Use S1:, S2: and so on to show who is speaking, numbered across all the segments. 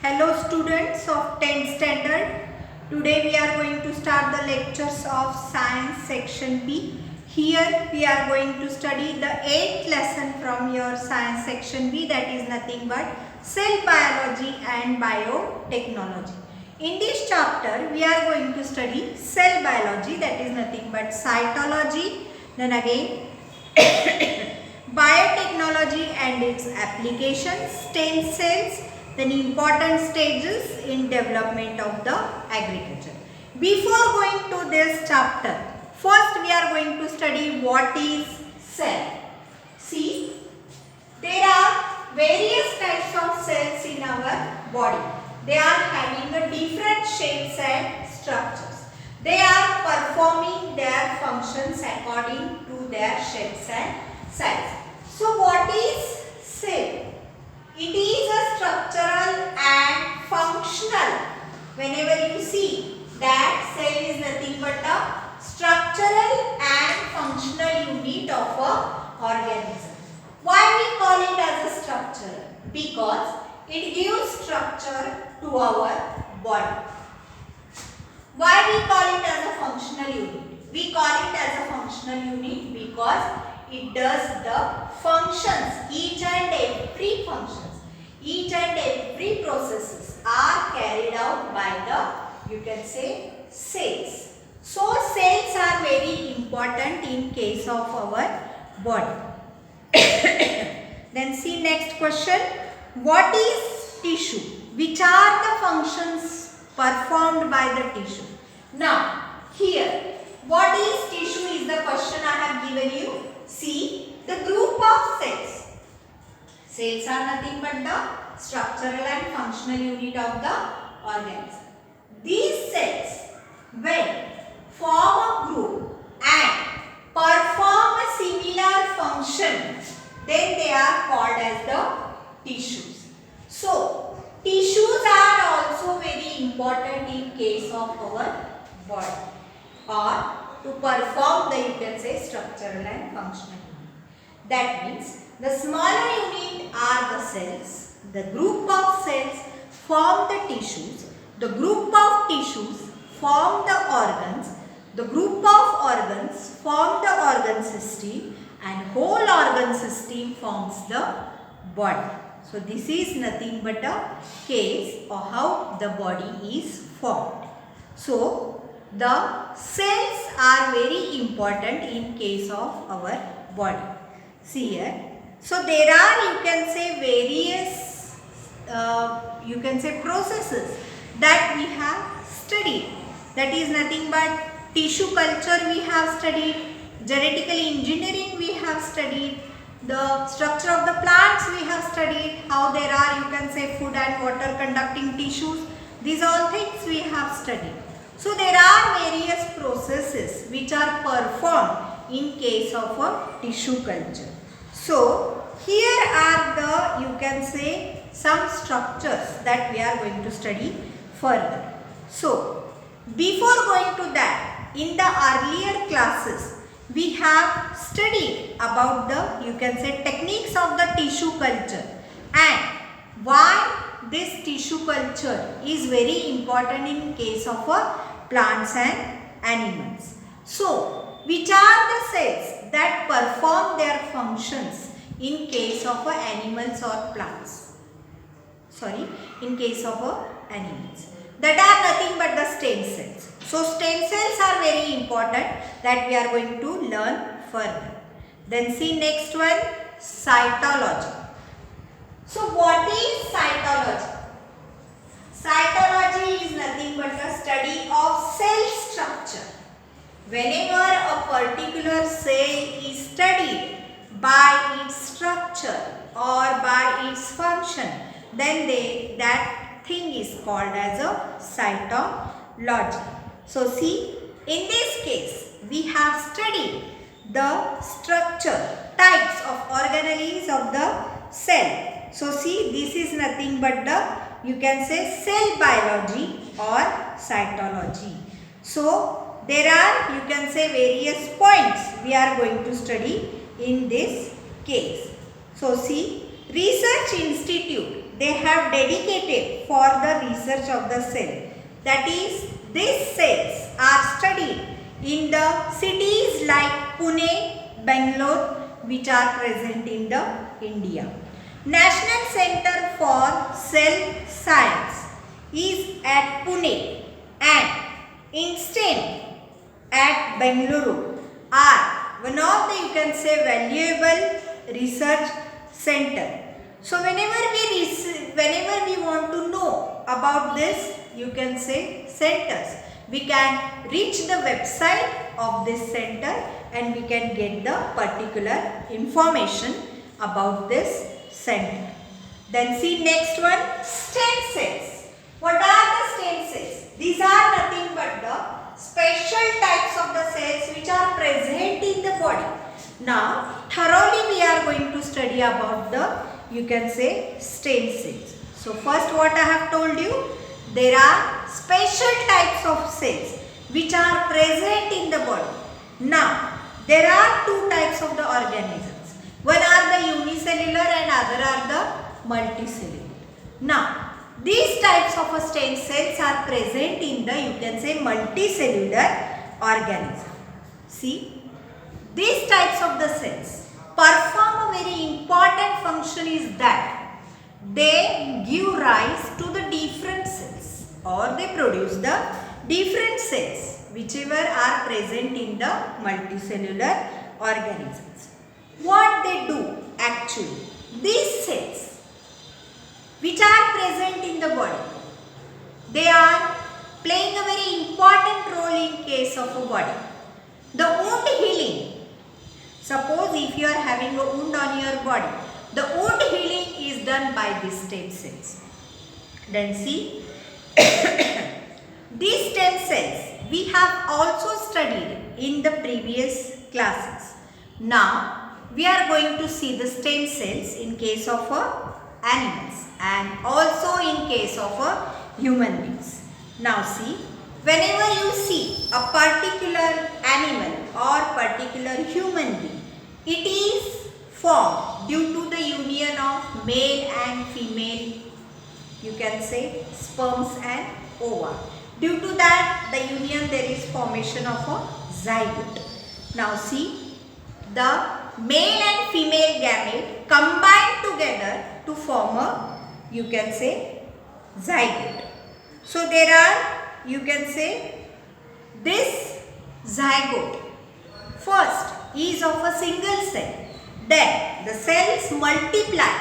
S1: Hello students of 10th standard. Today we are going to start the lectures of science section B. Here we are going to study the 8th lesson from your science section B, that is nothing but cell biology and biotechnology. In this chapter we are going to study cell biology, that is nothing but cytology, then again biotechnology and its applications, stem cells, then important stages in development of the agriculture. Before going to this chapter, first we are going to study what is cell. See, there are various types of cells in our body. They are having a different shapes and structures. They are performing their functions according to their shapes and size. So what is cell? It is a structural and functional. Whenever you see that cell is nothing but a structural and functional unit of a organism. Why we call it as a structure? Because it gives structure to our body. Why we call it as a functional unit? We call it as a functional unit because it does the functions, each and every functions, each and every processes are carried out by the, you can say, cells. So cells are very important in case of our body. Then see next question. What is tissue? Which are the functions performed by the tissue? Now here, what is tissue is the question I have given you. See, the group of cells. Cells are nothing but the structural and functional unit of the organism. These cells, when form a group and perform a similar function, then they are called as the tissues. So, tissues are also very important in case of our body, or to perform the, you can say, structural and functional unit. That means the smaller unit are the cells, the group of cells form the tissues, the group of tissues form the organs, the group of organs form the organ system, and whole organ system forms the body. So this is nothing but a case of how the body is formed. So the cells are very important in case of our body. See here. So there are, you can say, various you can say processes that we have studied. That is nothing but tissue culture we have studied, genetical engineering we have studied, the structure of the plants we have studied, how there are, you can say, food and water conducting tissues. These all things we have studied. So there are various processes which are performed in case of a tissue culture. So here are the, you can say, some structures that we are going to study further. So before going to that, in the earlier classes we have studied about the, you can say, techniques of the tissue culture and why this tissue culture is very important in case of plants and animals. So which are the cells that perform their functions in case of animals or plants? Sorry, in case of animals. That are nothing but the stem cells. So stem cells are very important that we are going to learn further. Then see next one, cytology. So what is cytology? Cytology is nothing but the study of cell structure. Whenever a particular cell is studied by its structure or by its function, then that thing is called as a cytology. So see, in this case we have studied the structure, types of organelles of the cell. So see, this is nothing but the, you can say, cell biology or cytology. So there are, you can say, various points we are going to study in this case. So see, research institute, they have dedicated for the research of the cell. That is, these cells are studied in the cities like Pune, Bangalore, which are present in the India. National Center for Cell Science is at Pune and INSTEM at Bengaluru are one of the, you can say, valuable research center. So whenever we want to know about this, you can say centers, we can reach the website of this center and we can get the particular information about this center. Then see next one, stem cells. What are the stem cells? These are nothing but the special types of the cells which are present in the body. Now thoroughly we are going to study about the, you can say, stem cells. So first what I have told you, there are special types of cells which are present in the body. Now there are two types of the organisms. One are the unicellular and other are the multicellular. Now these types of stem cells are present in the, you can say, multicellular organism. See, these types of the cells perform a very important function is that they give rise to the different cells or they produce the different cells whichever are present in the multicellular organisms. What they do actually, these cells which are present in the body, they are playing a very important role in case of a body. The wound healing, suppose if you are having a wound on your body, the wound healing is done by these stem cells. Then see, these stem cells we have also studied in the previous classes. Now we are going to see the stem cells in case of animals and also in case of human beings. Now see, whenever you see a particular animal or particular human being, it is formed due to the union of male and female, you can say, sperms and ova. Due to that, the union, there is formation of a zygote. Now see, the male and female gamete combine together to form a, you can say, zygote. So there are, you can say, this zygote first is of a single cell. Then the cells multiply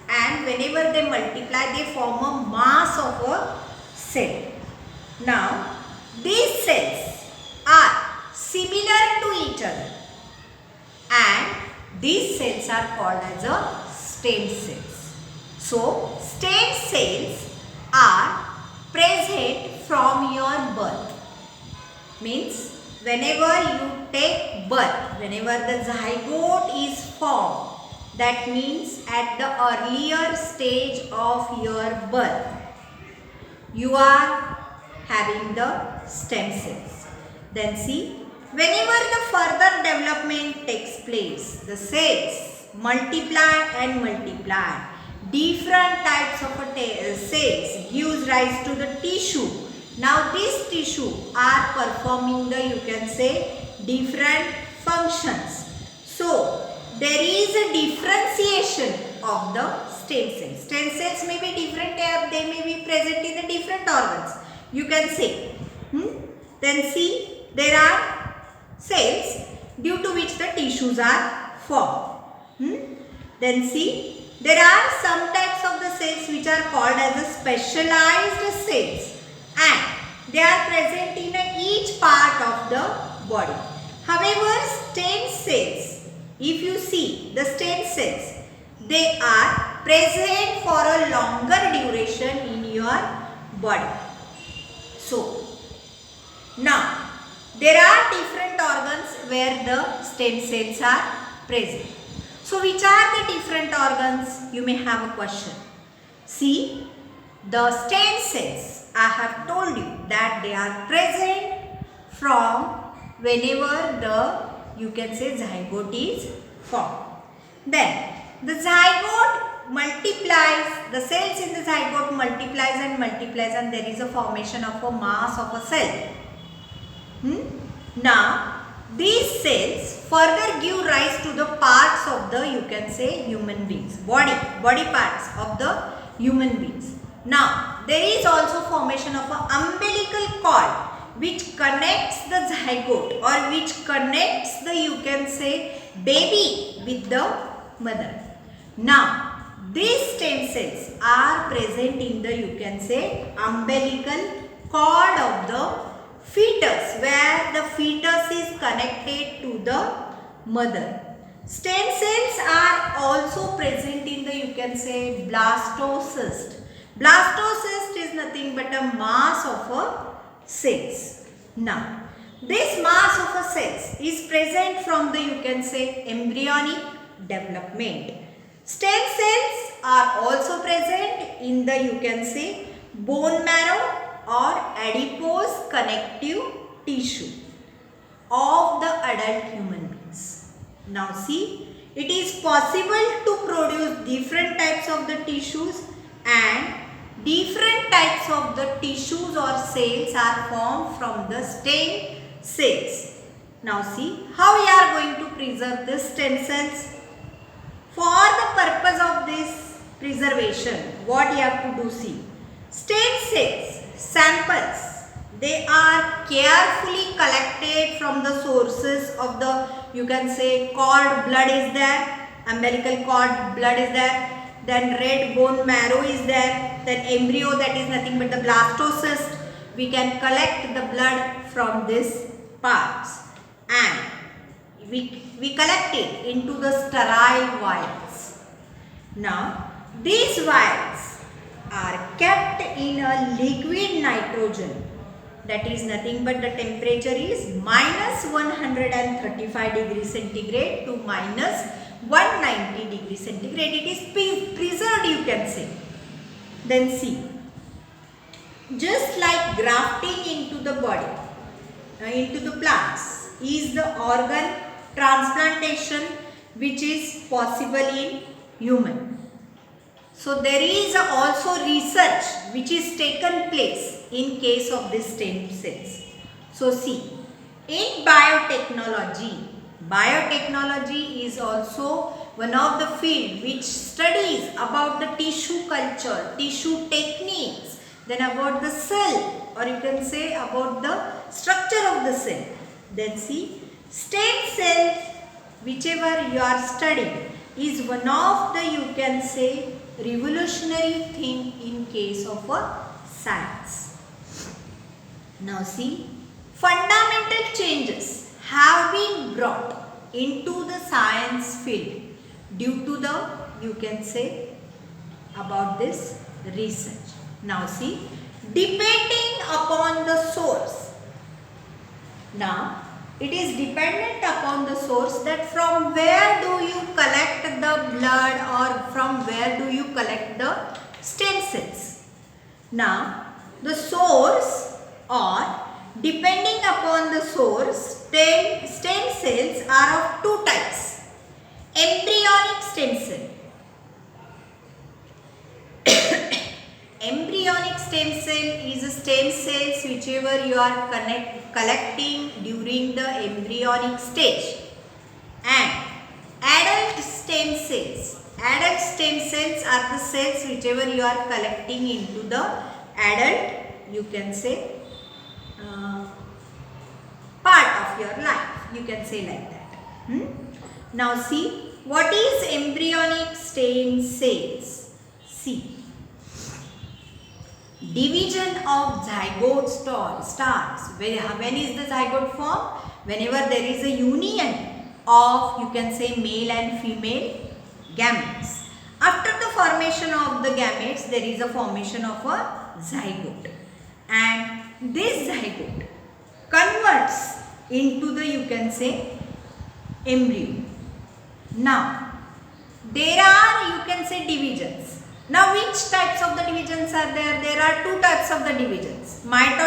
S1: and whenever they multiply they form a mass of a cell. Now these cells are similar to each other and these cells are called as a stem cells. So stem cells are present from your birth. Means whenever you take birth, whenever the zygote is formed, that means at the earlier stage of your birth, you are having the stem cells. Then see, whenever the further development takes place, the cells multiply and multiply. Different types of cells gives rise to the tissue. Now these tissue are performing the, you can say, different functions. So there is a differentiation of the stem cells. Stem cells may be different, they may be present in the different organs, you can say. Then see, there are cells due to which the tissues are formed. Then see, there are some types of the cells which are called as the specialized cells and they are present in each part of the body. However, stem cells, if you see the stem cells, they are present for a longer duration in your body. So, now there are different organs where the stem cells are present. So, which are the different organs? You may have a question. See, the stem cells, I have told you that they are present from whenever the, you can say, zygote is formed. Then the zygote the cells in the zygote multiplies and there is a formation of a mass of a cell. Now these cells further give rise to the parts of the, you can say, human beings, body parts of the human beings. Now there is also formation of an umbilical cord which connects the zygote or which connects the, you can say, baby with the mother. Now these stem cells are present in the, you can say, umbilical cord of the fetus, where the fetus is connected to the mother. Stem cells are also present in the, you can say, blastocyst. Blastocyst is nothing but a mass of a cells. Now this mass of a cells is present from the, you can say, embryonic development. Stem cells are also present in the, you can say, bone marrow or adipose connective tissue of the adult human beings. Now see, it is possible to produce different types of the tissues, and different types of the tissues or cells are formed from the stem cells. Now see how we are going to preserve the stem cells. For the purpose of this preservation, what you have to do, see, stem cells samples, they are carefully collected from the sources of the, you can say, cord blood is there, umbilical cord blood is there, then red bone marrow is there, then embryo, that is nothing but the blastocyst. We can collect the blood from these parts and we collect it into the sterile vials. Now these vials are kept in a liquid nitrogen, that is nothing but the temperature is minus 135 degrees centigrade to minus 190 degrees centigrade. It is preserved, you can say. Then see, just like grafting into the body, into the plants, is the organ transplantation which is possible in human. So there is also research which is taken place in case of these stem cells. So see, in biotechnology is also one of the field which studies about the tissue culture, tissue techniques, then about the cell, or you can say about the structure of the cell. Then see, stem cell, whichever you are studying, is one of the, you can say, revolutionary thing in case of a science. Now see, fundamental changes have been brought into the science field due to the, you can say, about this research. Now see, depending upon the source. Now it is dependent upon the source that from where do you collect the blood or from where do you collect the stem cells. Now the source, or depending upon the source, stem cells are of two types. Embryonic stem cell. Embryonic stem cell is a stem cells whichever you are collecting during the embryonic stage, and adult stem cells. Adult stem cells are the cells whichever you are collecting into the adult, you can say, part of your life, you can say like that. Now see, what is embryonic stem cells? See, division of zygote starts. When is the zygote formed? Whenever there is a union of, you can say, male and female gametes. After the formation of the gametes, there is a formation of a zygote, and this zygote converts into the, you can say, embryo. Now there are, you can say, divisions. Now which types of the divisions are there? There are two types of the divisions, mitotic